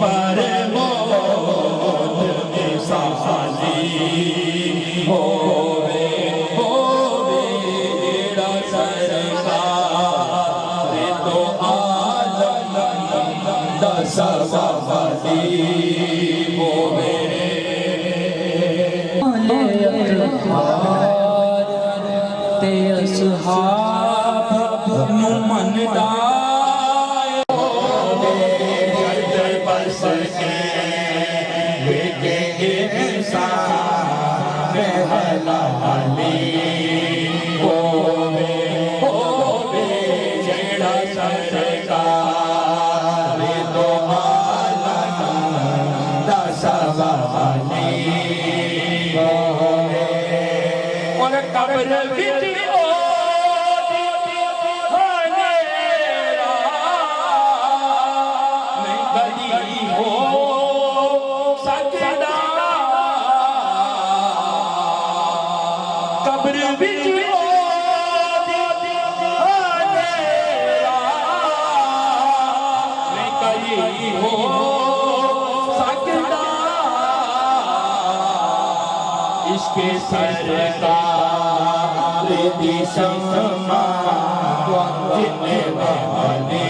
पर मौत में साली होवे बेड़ा सरकार तो आलम दसवाली होवे ते असहाब नु मन डाय होवे जद बस के लेके इंसान हलाली होवे जेड़ा सरकार तो आलम दसवाली और कब्र विच इसके सरकार दिशमा जितने वाली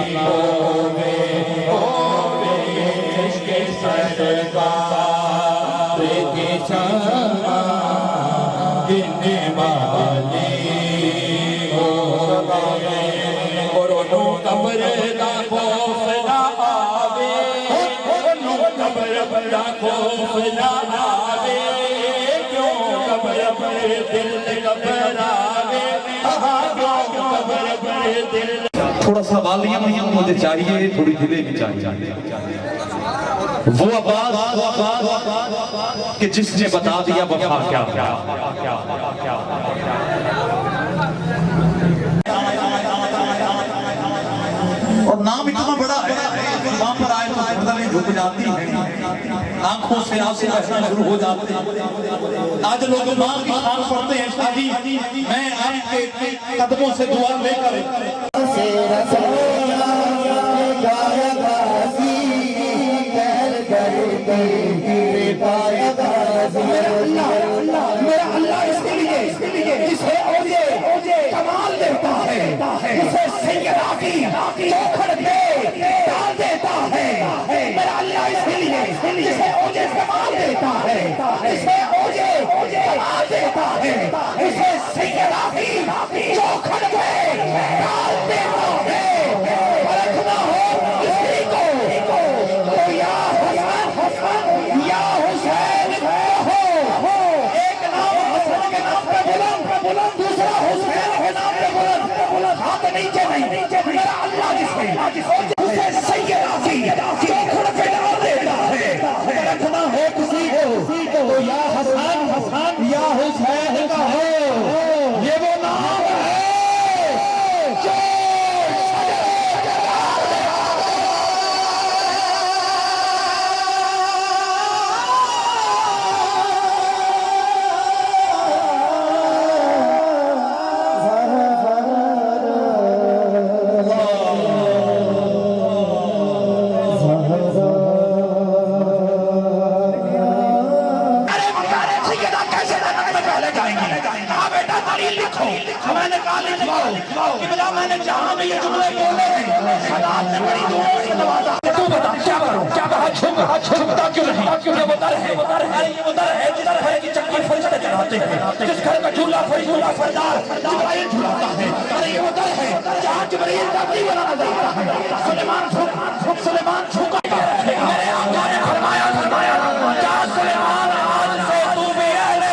होवे इसके सरकार दिशमा जितने वाली होवे और नो कब्र दा खौफ ना आवे नो कब्र दा खौफ ना आवे कब्र पर दिल घबरावे कब्र पर दिल थोड़ा सा वालियम मुझे चाहिए थोड़ी दिले भी चाहिए वो आवाज कि जिसने बता दिया वफा क्या क्या और नाम इतना बड़ा है वहां पर आए तो गर्दनें झुक जाती हैं आंखों से आंसू बहना शुरू हो जाते हैं आज लोग मां की शान पढ़ते हैं शादी मैं आपके कदमों से दुआ लेकर मेरा अल्लाह इसके लिए जिसे ओजे कमाल देता है उसे सैयदा की चौखट पे डाल देता है मेरा अल्लाह इसके लिए जिसे ओजे कमाल देता है जिसे ओजे कमाल देता है उसे सैयदा की चौखट पे डाल देता है परखना हो किसी को तो या हसन या हुसैन हो एक नाम हसन के नाम पे बुलंद दूसरा हुसैन के नाम पे बुलंद हाथ नीचे नहीं मेरा अल्लाह जिससे उसे सैयदा की चौखट पे डाल देता है परखना हो किसी को तो या हसन या हुसैन का हो ये वो नाम है जो मैंने कहा लिखवाओ कि बेटा मैंने जहां में ये जुमले बोले हैं सलात ने बड़ी दुआओं से नवाजा तू बता क्या करूं क्या कहा झुकता क्यों नहीं ये बता रहे अरे ये बता रहे जिस घर की चक्की फरिश्ते चढ़ाते हैं जिस घर का झूला फरिदार जिब्राइल झुलाता है अरे ये बता रहे जहां जिब्राइल दादी बनाना जाता है सुलेमान झुका मेरे आका ने फरमाया क्या सुलेमान आज से तू भी अहले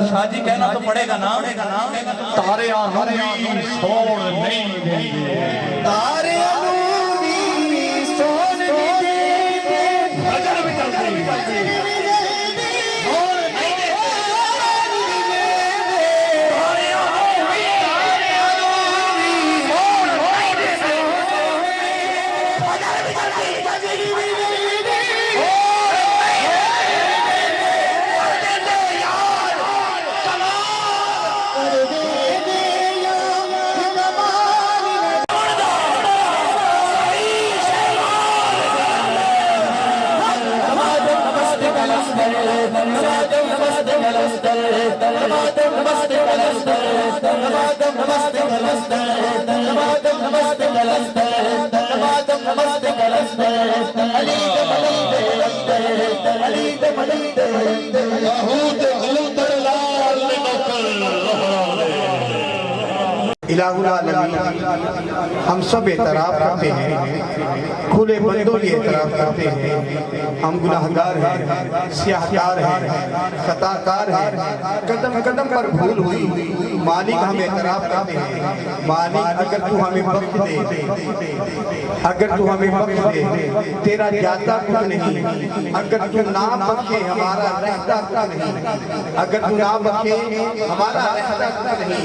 शादी कहना तो पड़ेगा ना तारे आनूरी सोन नहीं देंगे तारे आनूरी सोन नहीं देंगे नजर भी चल रही नमादम नमस्ते नमस्ते नमादम नमस्ते नमस्ते नमादम नमस्ते नमस्ते नमादम नमस्ते नमस्ते अली दे मली दे बहुत बहुत लाल नौकर इलाहुल आलमीन हम सब एतराफ़ करते हैं, खुले बंदों ये एतराफ़ करते हैं हम गुनाहगार हैं, स्याहकार हैं, खताकार हैं, कदम कदम पर भूल हुई। मालिक हम एतराफ़ करते हैं, मालिक अगर तू हमें बख्श दे, अगर तू हमें बख्श दे, तेरा जाता कुछ नहीं, अगर तू ना बख्शे हमारा रहता कुछ नहीं, अगर तू ना बख्शे हमारा रहता कुछ नहीं।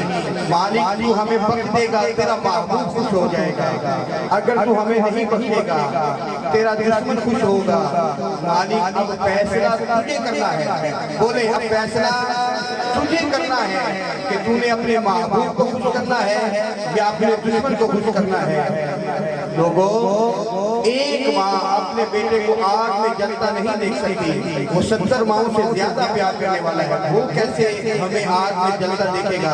मालिक तू हमें बख्श देगा, तेरा महबूब खुश हो जाएगा। अगर तू हमें नहीं बख्शेगा, तेरा दुश्मन खुश होगा। मालिक अब फैसला तुझे करना है, बोले अब फैसला तुझे करना है कि तूने अपने महबूब को खुश करना है या अपने दुश्मन को खुश करना है। लोगों, एक माँ अपने बेटे को आग में जलता नहीं देख सकती, वो 70 माओं से ज्यादा प्यार करने वाला है, वो कैसे हमें आग में जलता देखेगा।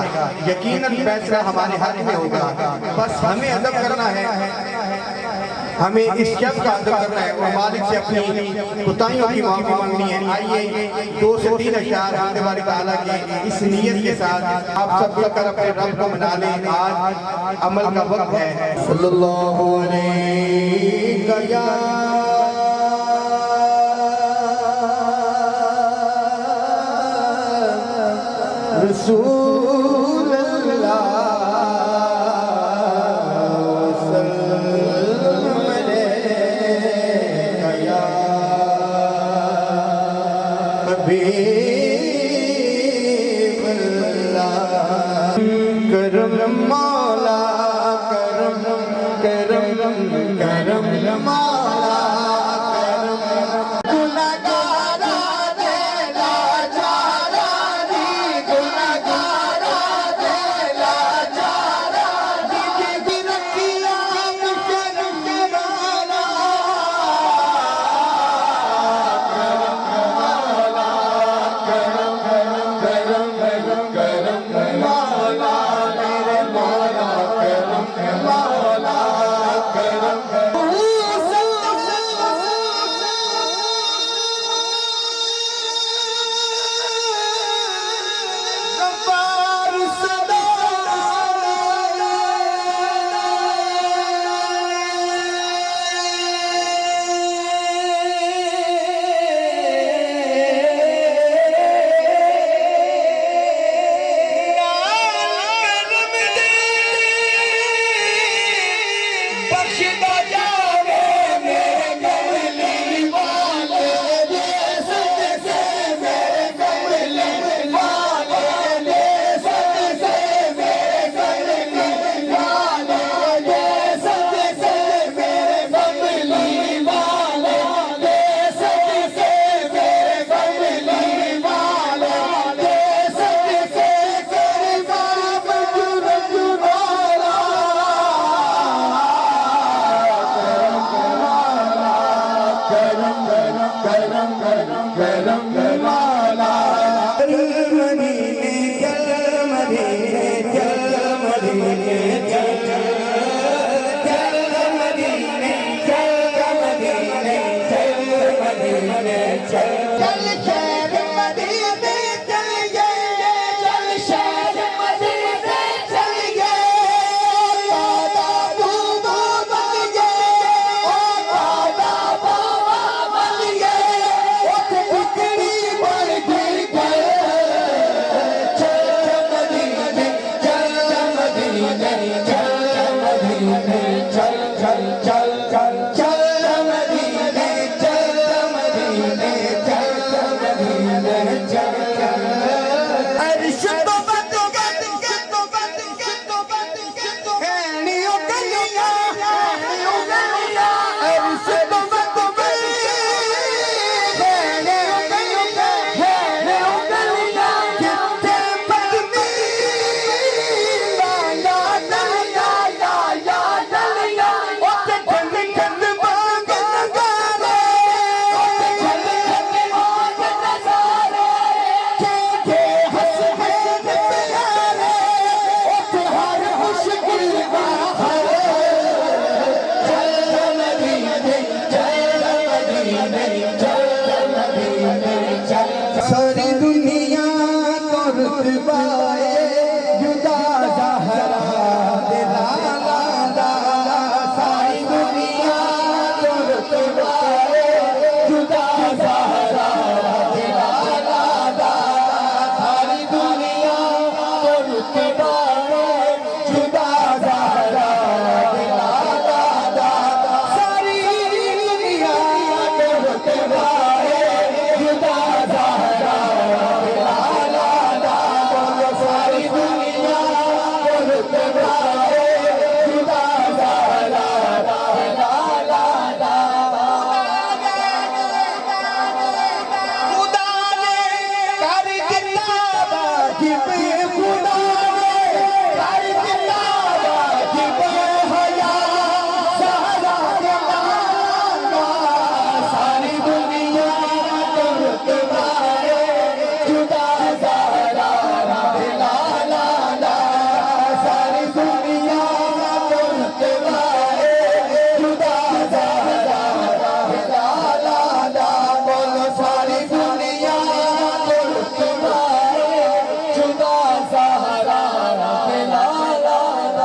यकीनन फैसला हमारे हाथ में होगा, बस हमें अदब करना है, हमें इस शब्द का अदब करना है और मालिक से अपनी कुताहियों की माफी मांगनी है। आइए 2 से 3 अशआर आने वाले ताला की इस नियत के साथ आप सब मिलकर अपने रब को मना लें। आज अमल का वक्त है। सल्लल्लाहु अलैहि या रसूल अल्लाह करम मौला करम करम करम मौला करम गुनाहगारा दे लाचारा दी गुनाहगारा रुतबाए जुदा ज़हरा दे लाला दा सारी दुनिया को रुतबाए जुदा ज़हरा दे लाला दा सारी दुनिया को रुतबाए जुदा ज़हरा दे लाला दा सारी दुनिया को रुतबाए जुदा ज़हरा दे लाला दा बोलो सारी दुनिया को रुतबाए जुदा ज़हरा दे लाला दा खुदा ने कर दिता वाजिब खुदा ने कर दिता वाजिब हया ज़हरा दे लाला सारी दुनिया को रुतबाए जुदा ज़हरा दे लाला दा सारी दुनिया को रुतबाए जुदा ज़हरा दे लाला दा बोलो सारी दुनिया को रुतबाए जुदा ज़हरा दे लाला दा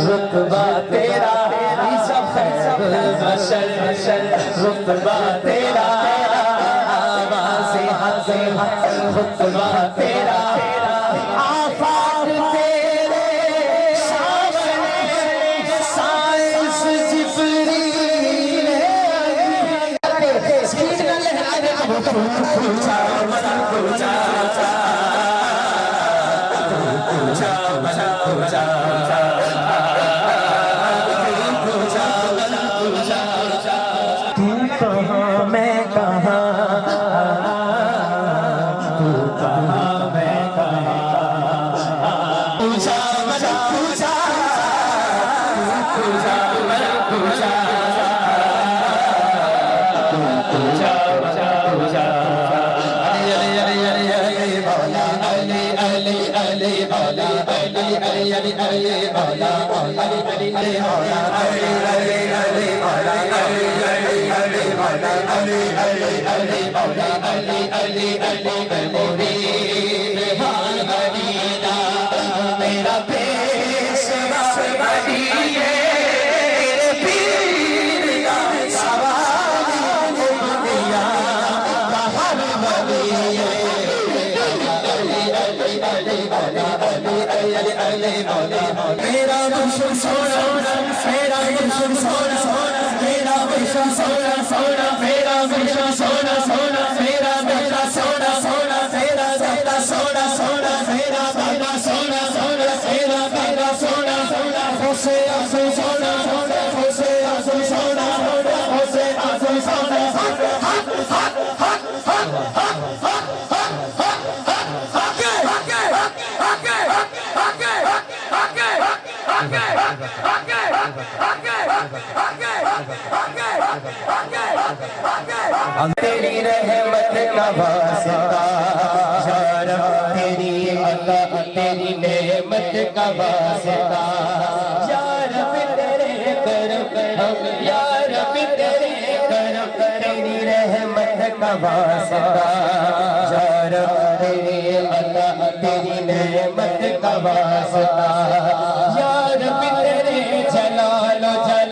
रुतबा तेरा रुतबा तेरा रुतबा तेरा आफाक तेरे सामने साइंस जिब्रील स्पीड में लहरा दे तू कहाँ मैं कहाँ तू कहाँ मैं कहाँ पूछा पूछा पूछा पूछा पूछा पूछा मेरा पेशवा पीर का सवाल दुनिया बाहर मेरा मुर्शिद सोना मेरा मुर्शिद सोना मेरा मुर्शिद सोना सोना मेरा मुर्शिद सोना सोना मेरा बेटा सोना सोना मेरा बेटा सोना सोना मेरा बेटा सोना सोना मेरा बेटा सोना सोना होसे आंसू सोना सोना होसे आंसू सोना सोना होसे आंसू सोना तेरी रहमत का वास्ता या रब, तेरी अता तेरी नेमत का वास्ता या रब, तेरे करम हम या रब, तेरे करम, तेरी रहमत का वास्ता या रब, तेरी अता तेरी नेमत का वास्ता या रब, तेरे जलाल जलाल।